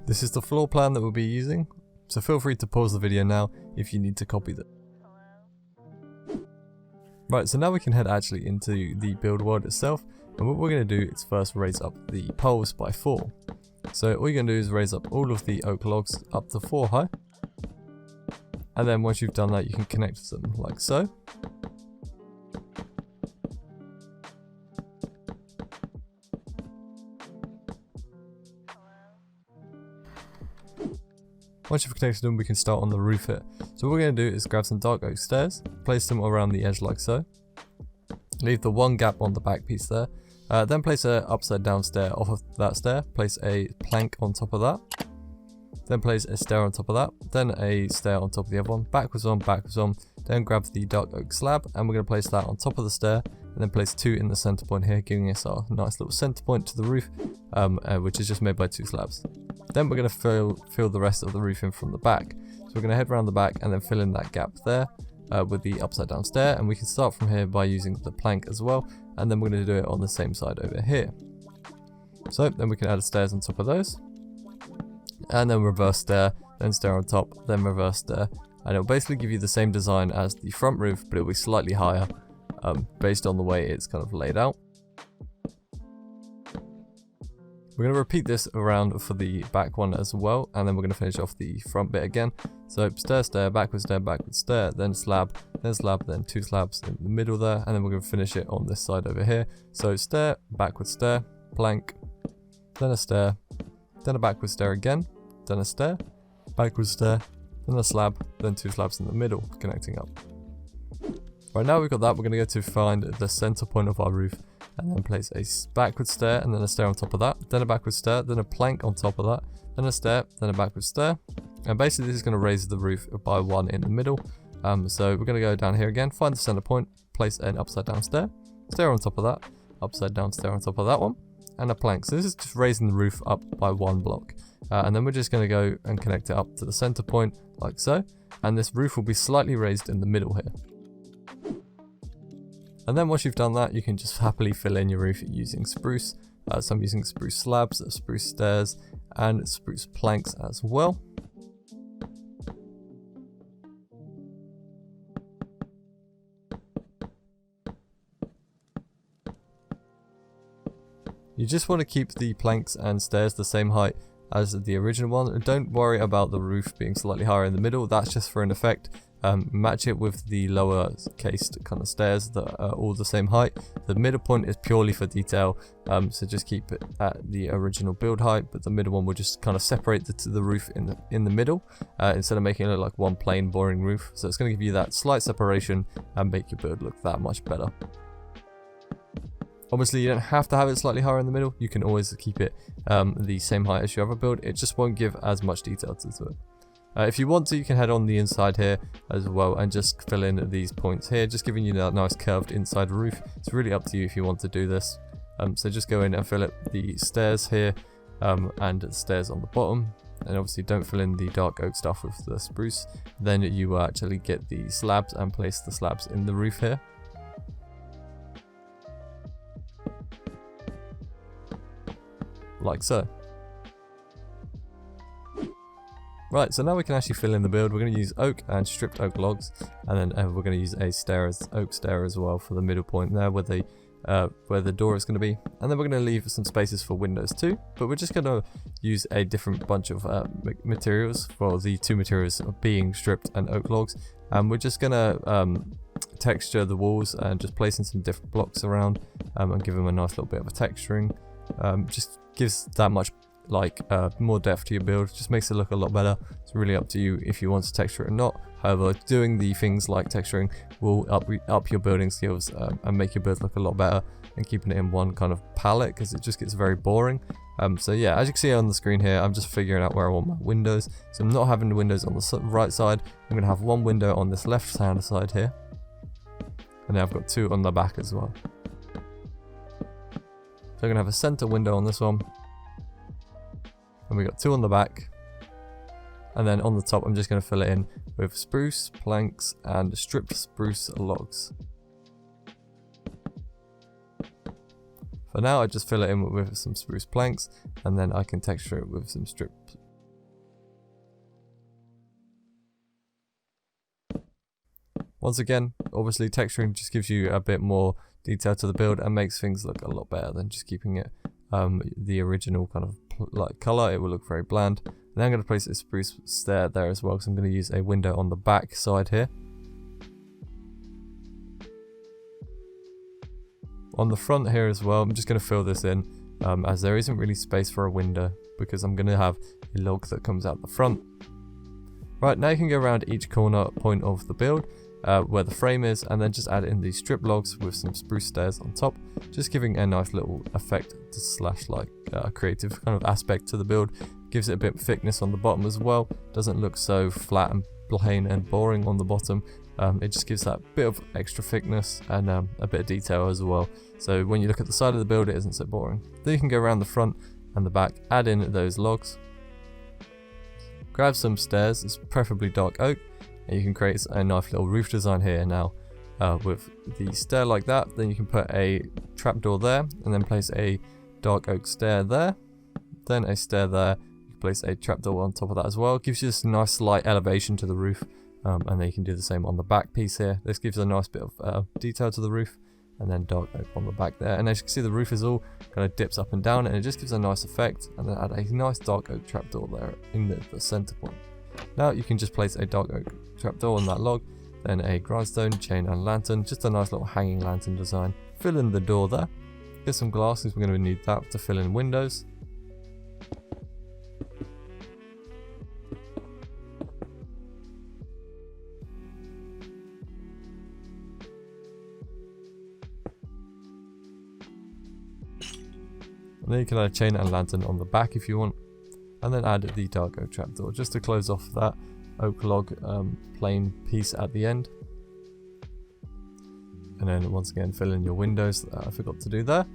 This is the floor plan that we'll be using, so feel free to pause the video now if you need to copy that. Right, so now we can head actually into the build world itself, and what we're going to do is first raise up the poles by 4. So all you're going to do is raise up all of the oak logs up to 4 high, and then once you've done that you can connect them like so. Once you've connected them, we can start on the roof here. So what we're going to do is grab some dark oak stairs, place them around the edge like so. Leave the one gap on the back piece there. Then place an upside down stair off of that stair. Place a plank on top of that. Then place a stair on top of that. Then a stair on top of the other one. Backwards on, backwards on. Then grab the dark oak slab and we're going to place that on top of the stair. And then place 2 in the center point here, giving us our nice little center point to the roof, which is just made by 2 slabs. Then we're going to fill the rest of the roof in from the back. So we're going to head around the back and then fill in that gap there with the upside down stair. And we can start from here by using the plank as well. And then we're going to do it on the same side over here. So then we can add stairs on top of those. And then reverse stair, then stair on top, then reverse stair. And it'll basically give you the same design as the front roof, but it'll be slightly higher based on the way it's kind of laid out. We're going to repeat this around for the back one as well, and then we're going to finish off the front bit again. So stair, stair, backwards stair, then slab, then 2 slabs in the middle there, and then we're going to finish it on this side over here. So stair, backwards stair, plank, then a stair, then a backwards stair again, then a stair, backwards stair, then a slab, then 2 slabs in the middle connecting up. Right, now we've got that, we're going to go to find the center point of our roof and then place a backward stair and then a stair on top of that, then a backward stair, then a plank on top of that, then a stair, then a backward stair. And basically this is going to raise the roof by 1 in the middle. So we're going to go down here again, find the center point, place an upside down stair, stair on top of that, upside down stair on top of that one, and a plank. So this is just raising the roof up by 1 block. And then we're just going to go and connect it up to the center point like so. And this roof will be slightly raised in the middle here. And then once you've done that, you can just happily fill in your roof using spruce. So I'm using spruce slabs, spruce stairs, and spruce planks as well. You just want to keep the planks and stairs the same height as the original one. Don't worry about the roof being slightly higher in the middle, that's just for an effect. Match it with the lower cased kind of stairs that are all the same height. The middle point is purely for detail, so just keep it at the original build height, but the middle one will just kind of separate the roof in the middle instead of making it look like one plain boring roof. So it's going to give you that slight separation and make your build look that much better. Obviously you don't have to have it slightly higher in the middle, you can always keep it the same height as your other build, it just won't give as much detail to it. If you want to, you can head on the inside here as well and just fill in these points here, just giving you that nice curved inside roof. It's really up to you if you want to do this. So just go in and fill up the stairs here and the stairs on the bottom. And obviously don't fill in the dark oak stuff with the spruce. Then you will actually get the slabs and place the slabs in the roof here. Like so. Right, so now we can actually fill in the build. We're going to use oak and stripped oak logs, and then we're going to use a oak stair as well for the middle point there where the door is going to be. And then we're going to leave some spaces for windows too, but we're just going to use a different bunch of materials for the 2 materials being stripped and oak logs. And we're just going to texture the walls and just placing some different blocks around and give them a nice little bit of a texturing. Just gives that much more depth to your build, just makes it look a lot better. It's really up to you if you want to texture it or not. However, doing the things like texturing will up your building skills and make your build look a lot better than keeping it in one kind of palette, because it just gets very boring. So yeah, as you can see on the screen here, I'm just figuring out where I want my windows. So I'm not having the windows on the right side, I'm going to have 1 window on this left hand side here, and then I've got 2 on the back as well. So I'm going to have a center window on this one, and we got 2 on the back, and then on the top I'm just going to fill it in with spruce planks and stripped spruce logs. For now I just fill it in with some spruce planks, and then I can texture it with some stripped Once again, obviously texturing just gives you a bit more detail to the build and makes things look a lot better than just keeping it the original kind of like color. It will look very bland. And then I'm going to place a spruce stair there as well, because I'm going to use a window on the back side here. On the front here as well, I'm just going to fill this in, as there isn't really space for a window, because I'm going to have a log that comes out the front. Right, now you can go around each corner point of the build, where the frame is, and then just add in these strip logs with some spruce stairs on top, just giving a nice little effect to slash like creative kind of aspect to the build. Gives it a bit of thickness on the bottom as well, doesn't look so flat and plain and boring on the bottom. It just gives that bit of extra thickness and a bit of detail as well, so when you look at the side of the build it isn't so boring. Then you can go around the front and the back, add in those logs, grab some stairs, it's preferably dark oak, and you can create a nice little roof design here now with the stair like that. Then you can put a trapdoor there, and then place a dark oak stair there, then a stair there. You can place a trapdoor on top of that as well. It gives you this nice slight elevation to the roof, and then you can do the same on the back piece here. This gives a nice bit of detail to the roof, and then dark oak on the back there. And as you can see, the roof is all kind of dips up and down, and it just gives a nice effect. And then add a nice dark oak trapdoor there in the center point. Now you can just place a dark oak trapdoor on that log, then a grindstone, chain and lantern, just a nice little hanging lantern design. Fill in the door there. Get some glass, because we're going to need that to fill in windows. And then you can add a chain and lantern on the back if you want, and then add the dark oak trapdoor just to close off that oak log plain piece at the end. And then once again fill in your windows that I forgot to do there.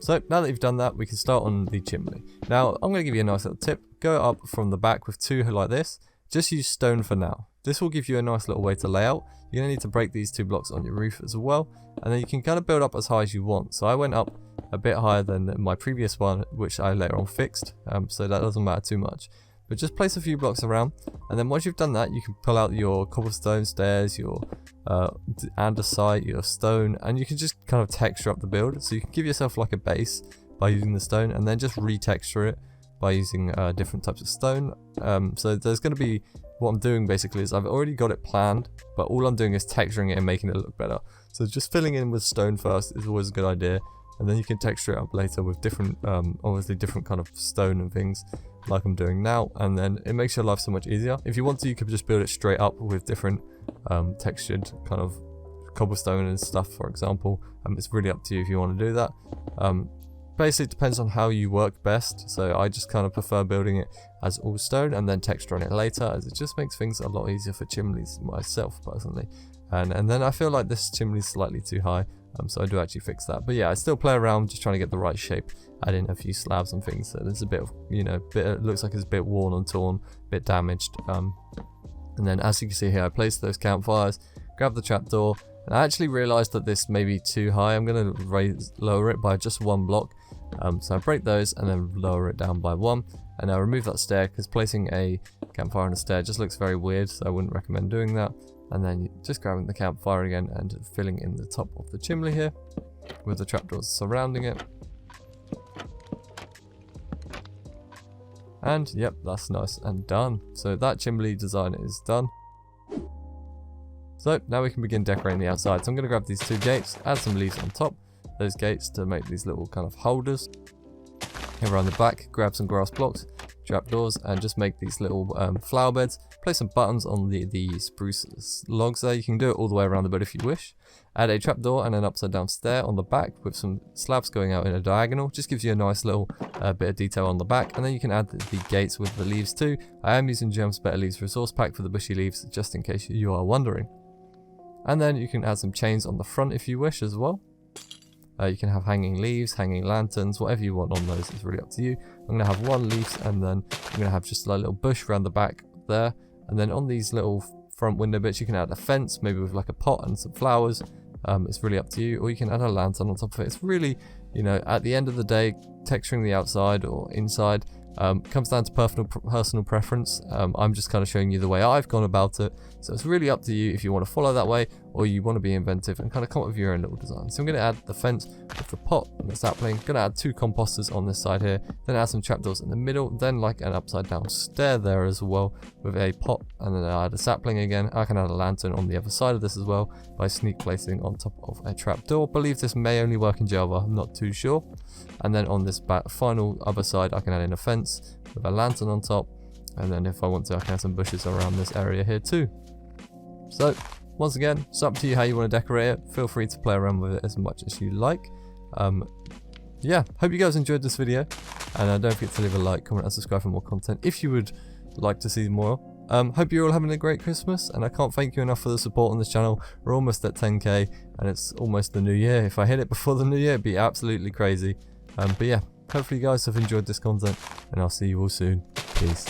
So now that you've done that, we can start on the chimney. Now I'm going to give you a nice little tip. Go up from the back with two like this. Just use stone for now. This will give you a nice little way to lay out. You're going to need to break these two blocks on your roof as well, and then you can kind of build up as high as you want. So I went up a bit higher than my previous one, which I later on fixed, so that doesn't matter too much. But just place a few blocks around, and then once you've done that, you can pull out your cobblestone stairs, your andesite, your stone, and you can just kind of texture up the build. So you can give yourself like a base by using the stone, and then just retexture it by using different types of stone. So there's going to be, what I'm doing basically is I've already got it planned, but all I'm doing is texturing it and making it look better. So just filling in with stone first is always a good idea, and then you can texture it up later with different, obviously different kind of stone and things like I'm doing now, and then it makes your life so much easier. If you want to, you could just build it straight up with different textured kind of cobblestone and stuff, for example. It's really up to you if you want to do that. Basically it depends on how you work best, so I just kind of prefer building it as all stone and then texturing it later, as it just makes things a lot easier for chimneys myself personally. And then I feel like this chimney is slightly too high, so I do actually fix that. But yeah, I still play around just trying to get the right shape, add in a few slabs and things, so there's a bit of, you know, it looks like it's a bit worn and torn, a bit damaged. And then as you can see here, I placed those campfires, grabbed the trapdoor, and I actually realized that this may be too high. I'm going to lower it by just one block. So I break those and then lower it down by one, and I remove that stair because placing a campfire on a stair just looks very weird, so I wouldn't recommend doing that. And then just grabbing the campfire again and filling in the top of the chimney here with the trapdoors surrounding it. And yep, that's nice and done. So that chimney design is done. So now we can begin decorating the outside. So I'm going to grab these two gates, add some leaves on top those gates to make these little kind of holders. Here around the back, grab some grass blocks, trapdoors, and just make these little flower beds. Place some buttons on the spruce logs there. You can do it all the way around the bed if you wish. Add a trapdoor and an upside down stair on the back with some slabs going out in a diagonal. Just gives you a nice little bit of detail on the back. And then you can add the gates with the leaves too. I am using Gems Better Leaves resource pack for the bushy leaves, just in case you are wondering. And then you can add some chains on the front if you wish as well. You can have hanging leaves, hanging lanterns, whatever you want on those, it's really up to you. I'm going to have one leaf, and then I'm going to have just a little bush around the back there. And then on these little front window bits, you can add a fence, maybe with like a pot and some flowers. It's really up to you. Or you can add a lantern on top of it. It's really, you know, at the end of the day, texturing the outside or inside Comes down to personal preference. I'm just kind of showing you the way I've gone about it, so it's really up to you if you want to follow that way or you want to be inventive and kind of come up with your own little design. So I'm going to add the fence with the pot and the sapling. Going to add 2 composters on this side here, then add some trapdoors in the middle, then like an upside down stair there as well with a pot, and then I add a sapling again. I can add a lantern on the other side of this as well by sneak placing on top of a trapdoor. Believe this may only work in Java, I'm not too sure. And then on this final other side I can add in a fence with a lantern on top, and then if I want to I can add some bushes around this area here too. So once again, it's up to you how you want to decorate it. Feel free to play around with it as much as you like. Yeah, hope you guys enjoyed this video, and don't forget to leave a like, comment and subscribe for more content if you would like to see more. Hope you're all having a great Christmas, and I can't thank you enough for the support on this channel. We're almost at 10k and it's almost the new year. If I hit it before the new year, it'd be absolutely crazy. But yeah, hopefully you guys have enjoyed this content, and I'll see you all soon. Peace.